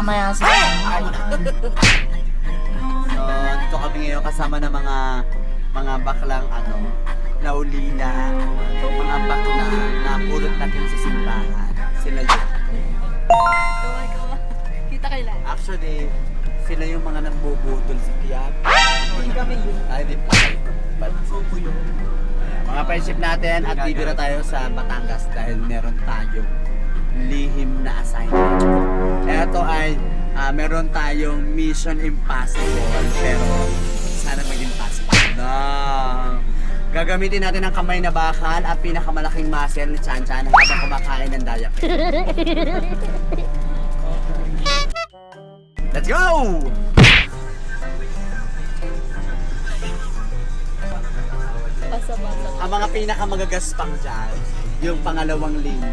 mamaya sa... So, dito kami ngayon kasama ng mga baklang naulila, mga bakla na pulot natin sa simbahan. Sila yun. Kita kailan? Actually, sila yung mga nambubutol sa tiyak. Hindi kami yun. Ay, di pa. Subo yun. Mga friendship natin at bibira tayo sa Batangas dahil meron tayong lihim na assignment. Ito ay meron tayong Mission Impossible pero sana maging possible na. Gagamitin natin ang kamay na bakal at pinakamalaking muscle ni Chan Chan habang kumakain ng diaper. Let's go! Basa-basa. Ang mga pinakamagagaspang dyan, yung pangalawang linya.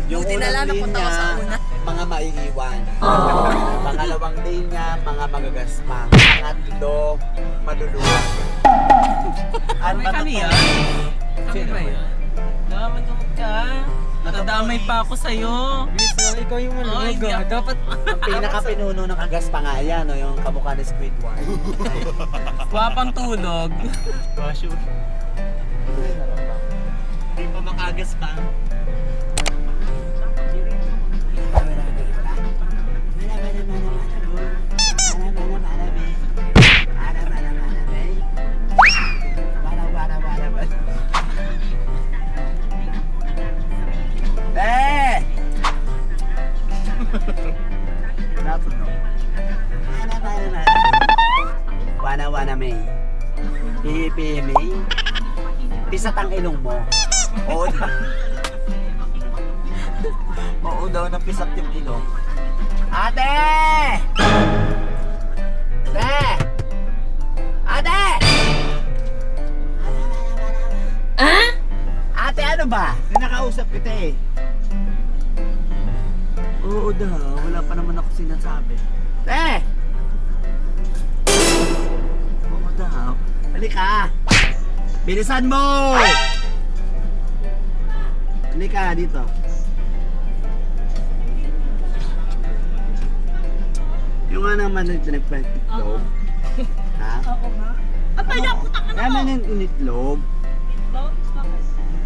Yung Buti na lang napunta ko sa una. mga maiiwan. Pangalawang linya, mga magagaspang. Pangatlo, maluluwag. At Kami yan? Kami ba yan? Matungkol ka. Natadamay pa ako sa'yo. Ikaw yung Ay, malulog. Dapat ang pinakapinuno ng agaspang nga yan, no? Yung kamukha ni Squidward. Wapang tulog. Hindi pa makagaspang. Wana may. Pipi may. Pisat ang ilong mo. Oo daw. Oo daw na pisat yung ilong. Ate! Ate! Ate! Ate, ano ba? Nakausap kita eh. Oo daw, wala pa naman ako sinasabi. Ate! Oo daw. Halika! Bilisan mo! Halika dito. Yung nga naman nagpag-itlog. Ha? Oo nga. At kaya puta ka na Naman yung initlog. itlog? Bakit?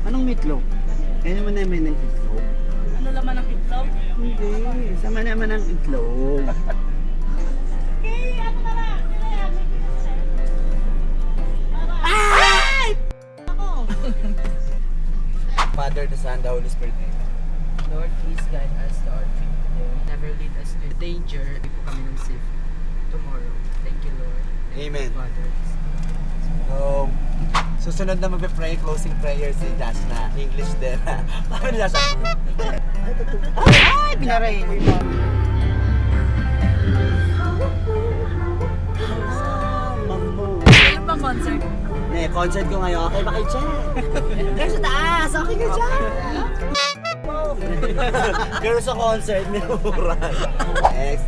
Anong mitlog? Kaya naman naman ng itlog. Ano laman ng itlog? Hindi, sama naman ng itlog. Okay, ano na lang? Ako! Father, the Son, the Holy Spirit. Lord, please guide us to our feet today. Never lead us to danger. Hindi po kami ng safe tomorrow. Thank you, Lord. Amen. Father. So, susunod na magpe-pray, closing prayer si Josh na English din. Paano ni Josh? Ay, pinaray! Kailan ba concert? Concert ko ngayon. Okay ba kayo dyan? Kayo sa taas! Okay ka dyan! Pero sa concert, may mura. Next.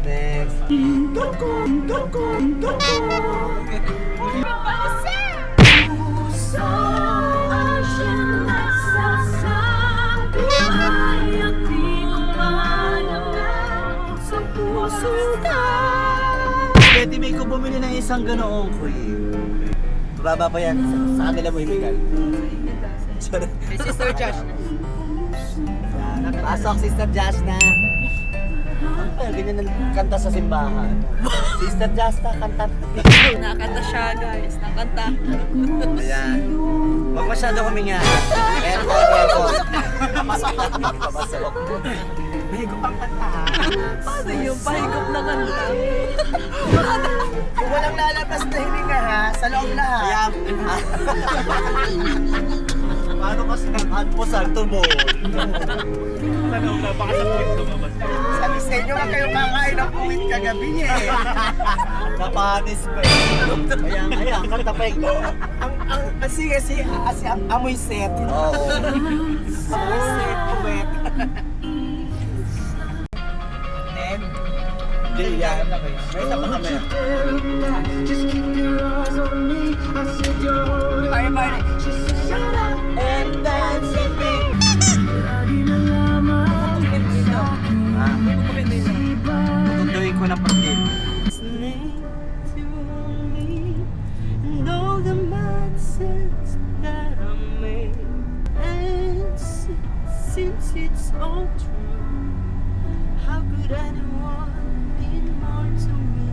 Pwede may ko bumili ng isang ganoong cream. Bababa pa yan. Sa kanila mo ibigay. Sorry. Hey, Sister Josh. Pasok, Sister Josh na. Ay, ganyan ang kanta sa simbahan. Sister Josh na, kanta. Nakanta siya guys. Nakanta. Ayan. Huwag masyado huminga. Meron tayo. Papasok. Mahigop ang kanta. Paano yung pahigop na kanta? kung walang lalabas na hininga ha, sa loob lahat. Ayan. Paano kasi nag-alposal tumol? Baka sa puwit lumabas. Sabi sa inyo lang kayo kakain ng puwit kagabi eh. Napanis pa eh. Ayan, kanta pa eh. ang amoy set. Oo. Amoy set, puwit. Hindi yan. May isa pa kami. Party, party. And dance with me. Since it's all true, how could anyone mean more to me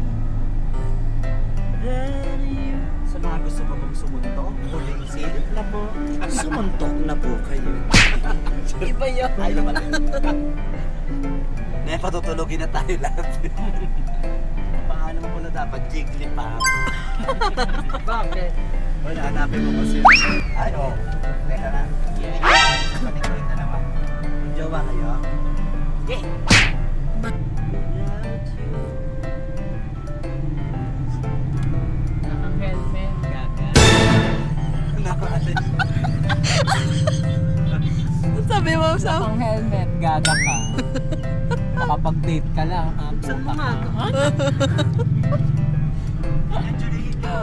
than you? Sa mga gusto mo bang sumuntok, huling silip na po. Sumuntok na po kayo. Iba yun. Ay naman. Na patutulogin na tayo lahat. Pangalan mo na dapat, Jigglypuff. Bakit? Wala, hanapin mo kasi. Ay, oh. Teka na. Panikulit na naman. Jowa kayo? Yeah. Naka-helmet. Gaga. Sabi mo sa... Naka-helmet. Gaga ka. Makapag-date ka lang. Saan mo nga? Actually, ito.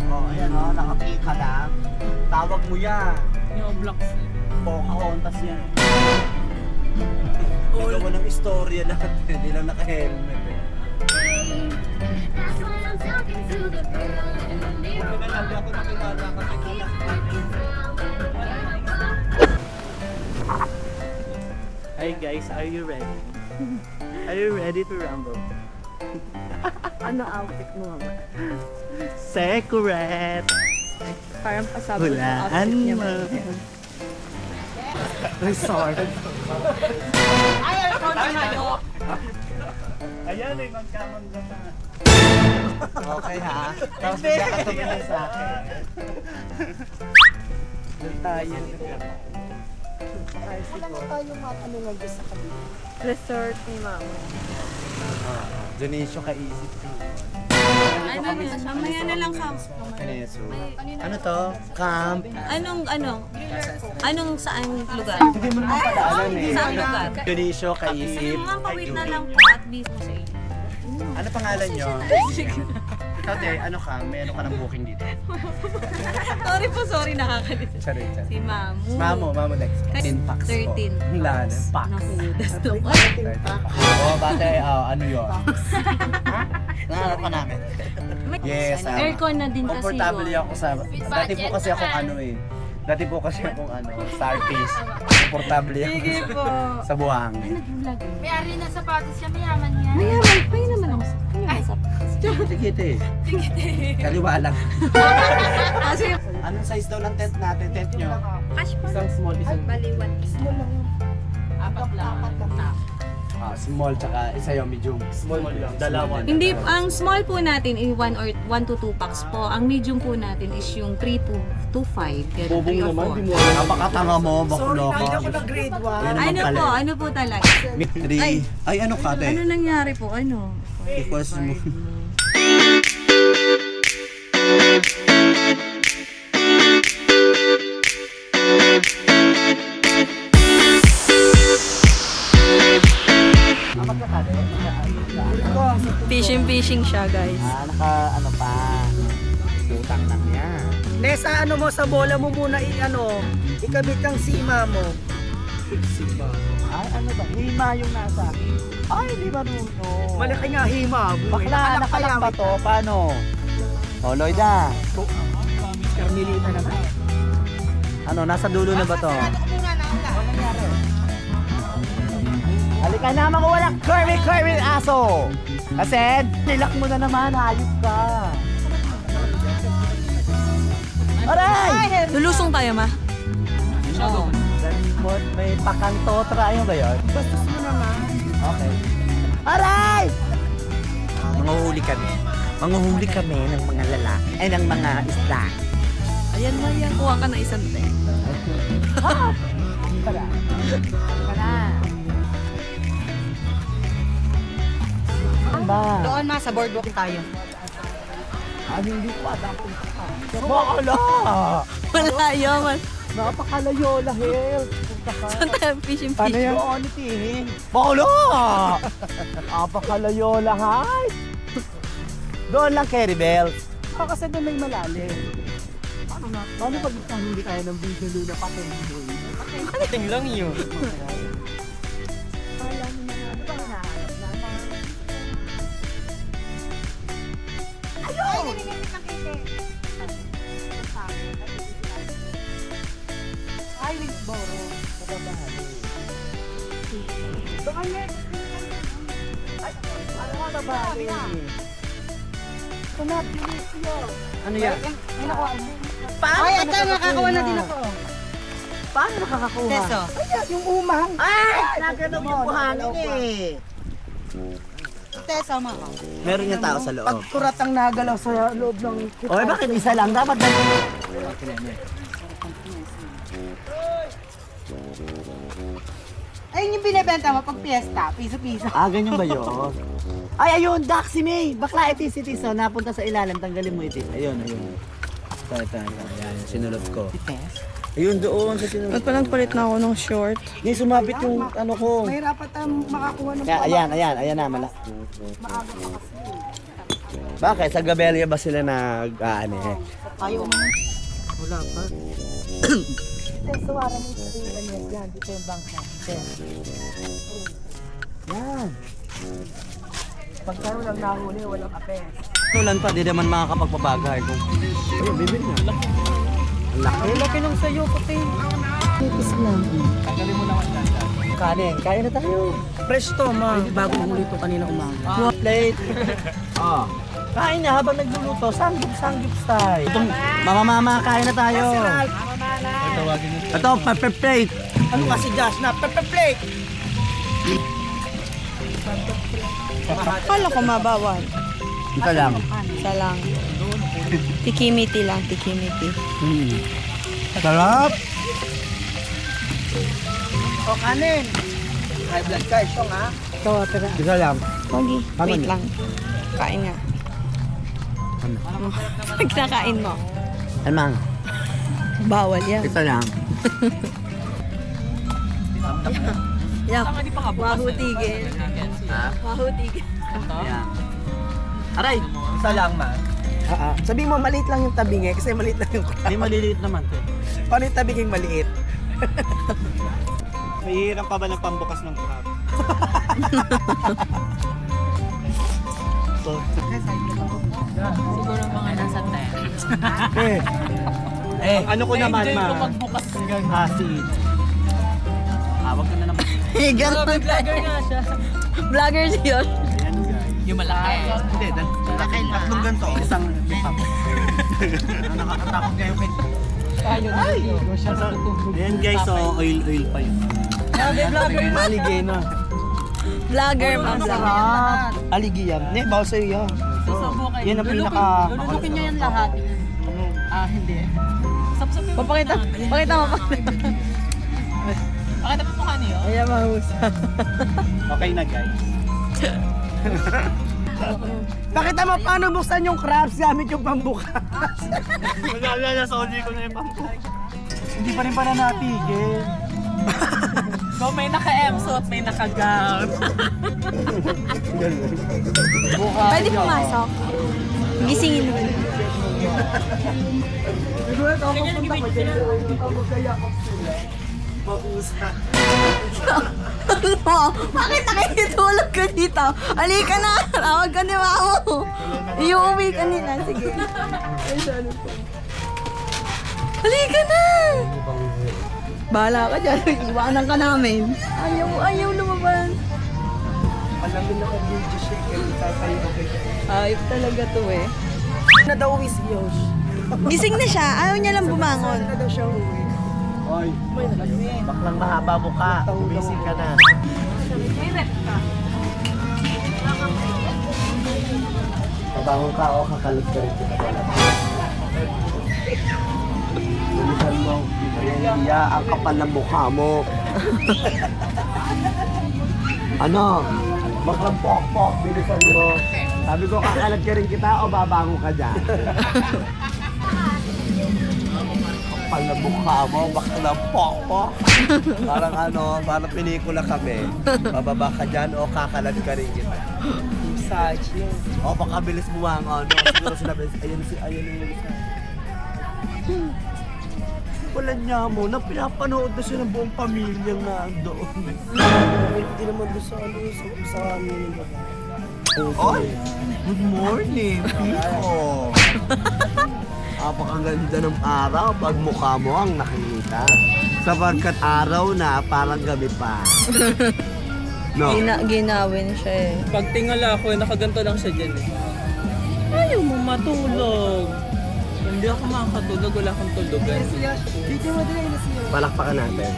Oh, ayan oh, nakapika lang. Tawag mo yan. Yung blocks. Pocahontas yan. Nagawa ng istorya lahat. Hindi lang naka-helmet eh. Hey guys, are you ready? Are you ready to rumble? Ano outfit mo nga? Secret! Parang pasabot yung outfit Hulaan niya. mo. Resort. Ayan eh, magkamangga pa. Okay ha? Tapos bigla ka tumingin sa akin. Doon tayo. Resort ni Mama. Donisyo kaisip ko. Ano na? Mamaya na lang ka. Kaneso. Ano to? Camp. Anong saang lugar? Hindi mo naman pala alam eh. Saang lugar? Donisyo kaisip. Mga pawit na lang po at least mo sa inyo. Ano pangalan nyo? Ikaw de, ano ka? May ano ka ng booking dito? Sorry, nakakalito. Sorry. Si Mamu. Mamo next. 10 packs po. 13. Ang lahat ng packs. Naku, das to. Oo, bate, ano yun? Nahanap ka namin. Yes, Aircon na din kasi komportable yun. ako sa... Dati po kasi akong ano eh. Dati po kasi akong starfish. Komportable ako Sige po. sa buhangin. May-ari ng sapatos siya, mayaman yan. Mayaman, payo naman ako. Tikite. Kaliwa lang. Kasi, Anong size daw ng tent natin? Tent nyo? cash pa. Isang small, isang Baliwan. apat lang. Small tsaka isa yung medium. Small lang. Dalawa. Hindi, ang small po natin is 1 to 2 packs po. Ang medium po natin is yung 3 to 5. Kaya 3 or 4. Napakatanga mo, baklo ka. grade 1. Ano po talaga? 3. Ay, ano ka, te? Ano nangyari po? Ano? Equals mo. Fishing siya, guys. Ano pa? Utang lang yan. Nesa, ano mo sa bola mo muna ikabit ang sima mo. Ay, ano ba? Hima yung nasa. Ay, di marunong. Malaki nga hima mo. Bakla, nakalak ba to? Paano? Oh, Lloyda. Carmelita naman. Ano, nasa dulo na ba to? Halika na, mga walang curvy aso! Kasi, nilak mo na naman, hayop ka. Aray! Lulusong tayo, ma. No. May pakanto, try ba yun? Bastos mo naman. Okay. Aray! Manguhuli kami ng mga lalaki, ng mga isla. Ayan, Maya. Kuha ka ng isang te. Tara. Ba? Doon, ma. Sa boardwalk tayo. Hindi pa, dapat pa. Bakala! Malayo, man. Napakalayo, lahil. Punta ka. Saan tayo fishing Paano fish? yan? Doon, itihin. Bakala! Napakalayo, lahat. Doon lang, Kerry Bells. Kasi doon may malalim. Paano pag hindi kaya ng video na pating Pating lang yun. Ay, Winsboro. Sa babae. Ano yan? Ay, ito, nakakawa na din ako. Paano nakakakuha? Teso. Yung umang. Ay! Nagano'n yung buhangin eh. Teso mo. Meron yung tao sa loob. Pagkurat ang nagalaw sa loob ng... Oy, bakit isa lang? Dapat dalawa. Ayun yung binibenta mo pag piyesta, piso-piso. Ah, ganyan ba yun? Ay, ayun, Daxi May. Bakla, itis. Oh, napunta sa ilalim. Tanggalin mo itis. Ayun. Ito. Ayan, sinulot ko. Ites? Ayun, doon sa sinulot. At palang palit na ako ng short. Hindi, sumabit yung ano ko. Mahirapat ang makakuha ng Kaya, ayan na, mala. Bakit? Sa Gabelia ba sila nag-aani eh? Ayaw mo. Wala pa. Suwara mo yung kanyas yan. Dito yung bangka. Yan. Pagkaroon lang nahuli, walang apes. Tulan pa, di naman makakapagpabagay. Ayun, bibili na. Ang laki. Laki ng sayo, puti. Nipis lang. Tanggalin mo naman dyan. Kanin, kain na tayo. Fresh to, ma. Bagong huli to kanina umaga. Plate. Kain na habang nagluluto. Sanggip style. Mama, kain na tayo. Ito, pepper plate. Ano kasi Josh na? Pepper plate! Akala ko mabawal. Ito lang. Isa lang. Tikimiti lang, tikimiti. Sarap. O kanin. High blood ka, isyong ha? Ito, tira. Isa lang. Pogi, Paano wait niya? lang. Kain nga. Ano? Kinakain mo. Almang. Bawal yan. Ito lang. Yak, mahutigin. Ha? Mahutigin. Ayan. Aray! Isa lang, ma. Sabi mo, maliit lang yung tabingi kasi maliit lang yung crab. Hindi maliliit naman. Paano yung tabinging maliit? Mahirap pa ba ng pambukas ng crab? Siguro mga nasa 10. Ano ko naman, ma? Magbukas. Asin. Wag ka na naman. Ganun. Vlogger nga siya. Vlogger siya. Ayan, guys. Yung malaki. Hindi, tatlong ganito. Isang lipap. Nakakatakot kayo kay... Ayan guys, so oil pa yun. Vlogger yung maligay na. Vlogger, ma'am. Sarap. Aligiyam. Ne, bawa sa'yo yan. Susubukan. Yan ang pinaka- Lulunukin niya yan lahat. Hindi. Sapsapin mo. Papakita mo pa. Pakita mo mukha niyo. Ayan, mahusa. Okay na guys. Pakita mo paano buksan yung crabs gamit yung pambukas. Wala, soldi ko na yung pambukas. Hindi pa rin pala natigil. So may naka-M-suit, may naka-gown. Pwede pumasok. Gisingin mo. Bakit nakikitulog ka dito? Halika na! Tawag ka ni Mamo! Iuwi ka nila. Sige. Halika na! Bahala ka dyan. Iwanan ka namin. Ayaw lumabas. Alam mo na kung video shaker, tatayo ko kayo. Ayop talaga to eh. Na daw uwi si Yosh. Gising na siya. Ayaw niya lang bumangon. Na daw siya uwi. Oy, baklang mahaba mo ka. Umising ka na. Pabangon ka o kakalit ka rin kita pala. Bilisan mo. Iya, ang kapal ng mukha mo. Ano? Baklang pok-pok, bilisan mo. Sabi ko, kakalat ka rin kita o babangon ka dyan. Kapal ng mukha mo, baklang pok-pok. Parang ano, parang pelikula kami. Bababa ka dyan o kakalat ka rin kita. Massage yun. O baka bilis bumangon. No? Siguro sinabi, ayun yung isa. Wala niya mo, na pinapanood na siya ng buong pamilya na doon. Hindi naman doon sa ano, sa amin yung babae. Oy! Good morning, Pico! Apakaganda ng araw pag mukha mo ang nakikita. Sapagkat araw na, parang gabi pa. No. Ginawin siya eh. Pag tingala ako, nakaganto lang siya dyan eh. Ayaw mo matulog. Hindi ako makakatulog, wala akong tulugan. Palakpakan natin.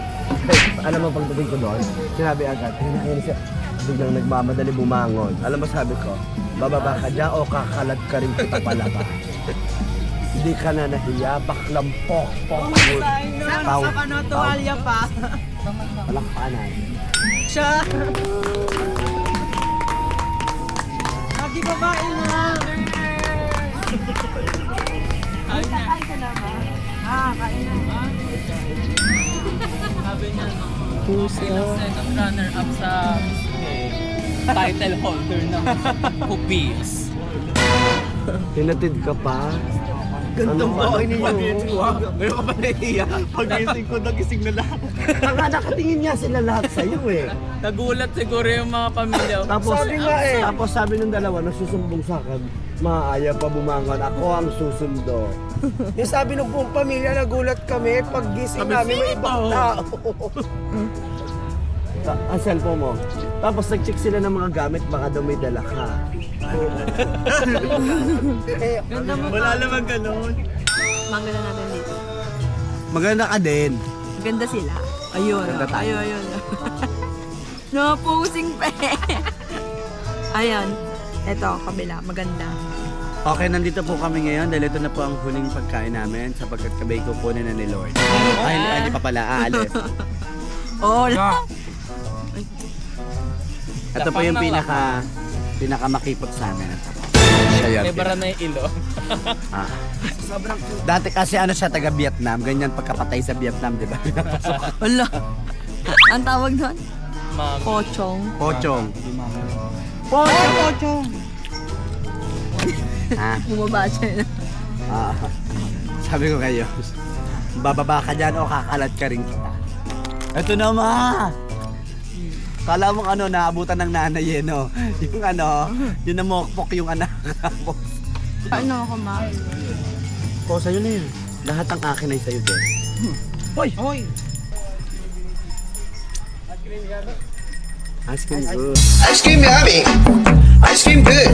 Alam mo, pagdating ko doon, sinabi agad, hinahin siya. Biglang nagmamadali bumangon. Alam mo, sabi ko, bababa ka dyan o kakalat ka rin kita palaba. Hindi ka na nahiya, baklang pok-pok. Sa kanotuwalya pa. Palakpakan natin. Siya. Lagi babae na! Sabi niya, ilang second runner-up sa Miss Gay, title holder ng Hubis. Hinatid ka pa. Gandang bahay ninyo. Ngayon ka pa nahiya. Pagising ko, nagising na lahat. Ang nakatingin niya sila lahat sa'yo eh. Nagulat siguro yung mga pamilya. Tapos tapos sabi ng dalawa, nasusumbong sa akin, maaya pa bumangon, ako ang susundo. Yung sabi ng buong pamilya, nagulat kami pag gising namin may ibang tao. Ang cellphone mo. Tapos nag-check sila ng mga gamit, baka daw may dala ka. Wala naman ganun. Maganda natin dito. Maganda ka din. Maganda sila. Ayun. Maganda tayo. Ayun. No-posing pa eh. Ayun. Ito, kabila. Maganda. Okay, nandito po kami ngayon dahil ito na po ang huling pagkain namin sapagkat kabay ko po na ni Lord. Ay, hindi pa pala, aalis. Oh, Ito po yung pinakamakipot sa amin. Siya yun. May bara na yung ilo. Ah. Dati kasi ano siya, taga Vietnam, ganyan pagkapatay sa Vietnam, di ba? wala. Ang tawag doon? Ma'am. Pochong. Pochong. Pochong! Ha? Bumaba siya na. Ah. Sabi ko kayo, bababa ka dyan o kakalat ka rin kita. Ito na ma! Kala mong ano, naabutan ng nanay eh, no? Yung ano, yung namokpok yung anak. Ano ako, ma? O, sa'yo na yun. Lahat ang akin ay sa'yo din. Hoy! Hoy! Ice cream good. Ice cream yummy! Ice cream good!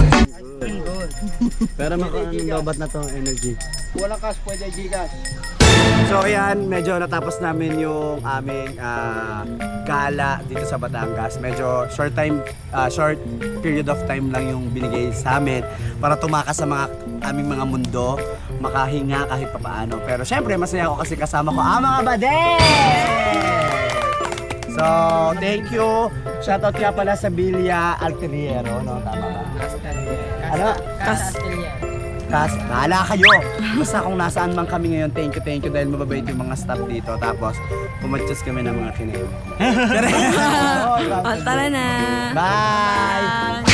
Pero makaanong lobat na to energy. Walang cash, pwede Gcash. So ayan, medyo natapos namin yung aming gala dito sa Batangas. Medyo short period of time lang yung binigay sa amin para tumakas sa aming mga mundo, makahinga kahit papaano. Pero syempre masaya ako kasi kasama ko ang mga bade! So, thank you. Shoutout nga pala sa Bilya Alteriero, no? Tama ba? Ano? Bahala kayo. Basta kung nasaan man kami ngayon, thank you dahil mababait yung mga staff dito. Tapos, pumatchas kami ng mga kinayo. Tara na. Bye! Bye!